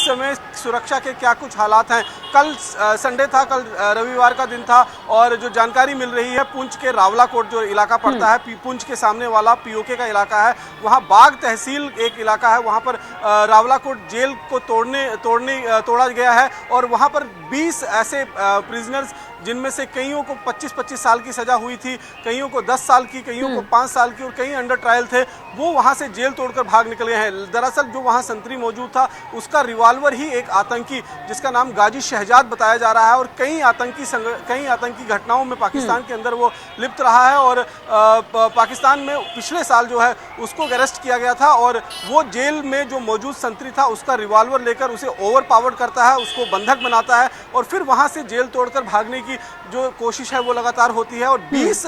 समय सुरक्षा के क्या कुछ हालात हैं। कल संडे था, कल रविवार का दिन था और जो जानकारी मिल रही है पुंछ के रावलाकोट जो इलाका पड़ता है, पुंछ के सामने वाला पीओके का इलाका है, वहाँ बाग तहसील एक इलाका है, वहाँ पर रावलाकोट जेल को तोड़ा गया है और वहाँ पर 20 ऐसे प्रिजनर्स जिनमें से कईयों को 25-25 साल की सज़ा हुई थी, कईयों को 10 साल की, कईयों को 5 साल की और कई अंडर ट्रायल थे, वो वहाँ से जेल तोड़कर भाग निकल गए हैं। दरअसल जो वहाँ संतरी मौजूद था उसका रिवॉल्वर ही एक आतंकी जिसका नाम गाजी शहजाद बताया जा रहा है और कई आतंकी घटनाओं में पाकिस्तान के अंदर वो लिप्त रहा है और पाकिस्तान में पिछले साल जो है उसको अरेस्ट किया गया था और वो जेल में जो मौजूद संतरी था उसका रिवॉल्वर लेकर उसे ओवर पावर्ड करता है, उसको बंधक बनाता है और फिर वहाँ से जेल तोड़कर भागने की जो कोशिश है वो लगातार होती है और 20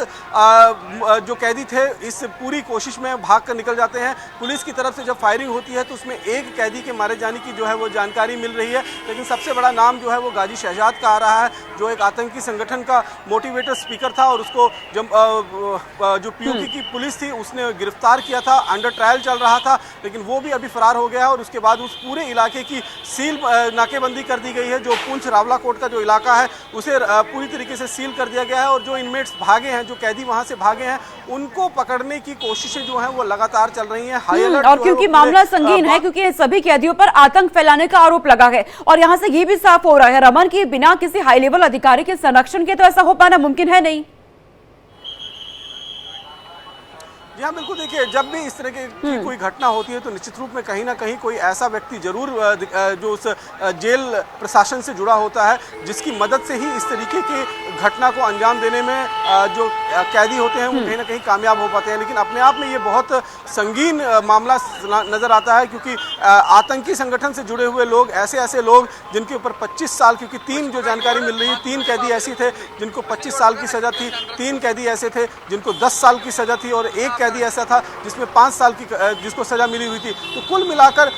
जो कैदी थे इस पूरी कोशिश में भाग कर निकल जाते हैं। पुलिस की तरफ से जब फायरिंग होती है तो उसमें एक कैदी के मारे जाने की जो है वो जानकारी मिल रही है, लेकिन सबसे बड़ा नाम जो है वो गाजी शहजाद का आ रहा है जो एक आतंकी संगठन का मोटिवेटर स्पीकर था और उसको जो पीओके की पुलिस थी उसने गिरफ्तार किया था, अंडर ट्रायल चल रहा था, लेकिन वो भी अभी फरार हो गया है और उसके बाद उस पूरे इलाके की सील नाकेबंदी कर दी गई है। जो पुंछ रावलाकोट का जो इलाका है उसे पूरी तरीके से सील कर दिया गया है और जो इनमेट्स भागे हैं, जो कैदी वहां से भागे हैं, उनको पकड़ने की कोशिशें जो हैं वो लगातार चल रही हैं। हाई अलर्ट और क्योंकि मामला संगीन है, क्योंकि सभी कैदियों पर आतंक फैलाने का आरोप लगा है और यहाँ से ये भी साफ हो रहा है रमन की बिना किसी हाई लेवल अधिकारी के संरक्षण के तो ऐसा हो पाना मुमकिन है नहीं। जी हाँ, बिल्कुल। देखिए, जब भी इस तरह की कोई घटना होती है तो निश्चित रूप में कहीं ना कहीं कोई ऐसा व्यक्ति जरूर जो उस जेल प्रशासन से जुड़ा होता है जिसकी मदद से ही इस तरीके की घटना को अंजाम देने में जो कैदी होते हैं वो कहीं ना कहीं कामयाब हो पाते हैं। लेकिन अपने आप में ये बहुत संगीन मामला नज़र आता है क्योंकि आतंकी संगठन से जुड़े हुए लोग, ऐसे लोग जिनके ऊपर 25 साल, क्योंकि 3 जो जानकारी मिल रही है 3 कैदी ऐसे थे जिनको 25 साल की सज़ा थी, 3 कैदी ऐसे थे जिनको 10 साल की सज़ा थी और एक कैदी ऐसा था जिसमें 5 साल की जिसको सज़ा मिली हुई थी। तो कुल मिलाकर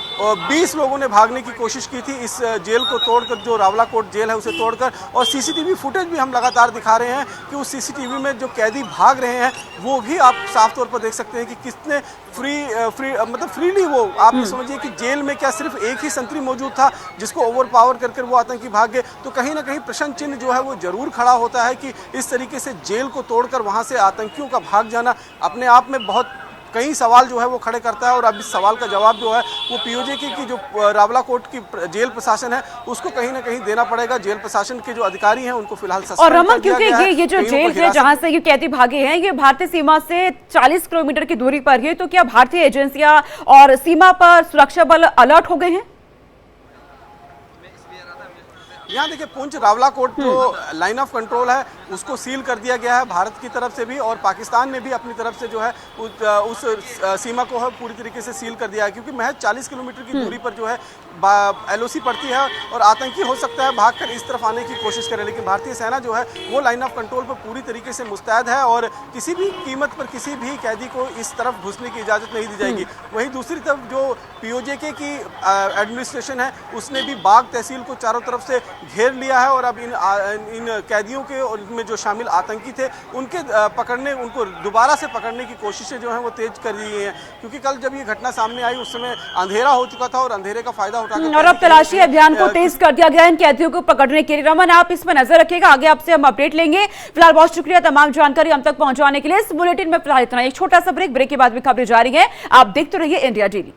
20 लोगों ने भागने की कोशिश की थी इस जेल को तोड़कर, जो रावलाकोट जेल है उसे तोड़कर, और सीसीटीवी फुटेज भी हम लगातार दिखा रहे हैं कि उस सीसीटीवी में जो कैदी भाग रहे हैं वो भी आप साफ तौर पर देख सकते हैं कि कितने फ्रीली वो, आप ये समझिए कि जेल में क्या सिर्फ एक ही संतरी मौजूद था जिसको ओवर पावर करके वो आतंकी भाग गए। तो कहीं ना कहीं प्रश्न चिन्ह जो है वो जरूर खड़ा होता है कि इस तरीके से जेल को तोड़कर वहां से आतंकियों का भाग जाना अपने आप में बहुत कई सवाल जो है वो खड़े करता है और अब इस सवाल का जवाब जो है वो पीओके की जो रावलाकोट की जेल प्रशासन है उसको कहीं ना कहीं देना पड़ेगा। जेल प्रशासन के जो अधिकारी हैं उनको फिलहाल सस्पेंड और रमन, क्योंकि ये जो जेल है जहां से ये कैदी भागे हैं ये भारतीय सीमा से 40 किलोमीटर की दूरी पर है, तो क्या भारतीय एजेंसियां और सीमा पर सुरक्षा बल अलर्ट हो गए हैं? यहाँ देखिए, पुंछ रावलाकोट जो लाइन ऑफ कंट्रोल है उसको सील कर दिया गया है भारत की तरफ से भी, और पाकिस्तान ने भी अपनी तरफ से जो है उस सीमा को है पूरी तरीके से सील कर दिया है क्योंकि महज 40 किलोमीटर की दूरी पर जो है एलओसी पड़ती है और आतंकी हो सकता है भागकर इस तरफ आने की कोशिश करे, लेकिन भारतीय सेना जो है वो लाइन ऑफ कंट्रोल पर पूरी तरीके से मुस्तैद है और किसी भी कीमत पर किसी भी कैदी को इस तरफ घुसने की इजाज़त नहीं दी जाएगी। वहीं दूसरी तरफ जो पीओके की एडमिनिस्ट्रेशन है उसने भी बाग तहसील को चारों तरफ से घेर लिया है और अब इन कैदियों के और इनमें जो शामिल आतंकी थे उनको दोबारा से पकड़ने की कोशिशें जो हैं वो तेज कर दी गई हैं क्योंकि कल जब ये घटना सामने आई उस समय अंधेरा हो चुका था और अंधेरे का फायदा उठाकर और अब तलाशी अभियान को तेज कर दिया गया इन कैदियों को पकड़ने के लिए। रमन, आप इस पर नजर रखिएगा, आगे आपसे हम अपडेट लेंगे। फिलहाल बहुत शुक्रिया तमाम जानकारी हम तक पहुंचाने के लिए। इस बुलेटिन में फिलहाल इतना, एक छोटा सा ब्रेक के बाद भी खबरें जारी है। आप देखते रहिए इंडिया डेली।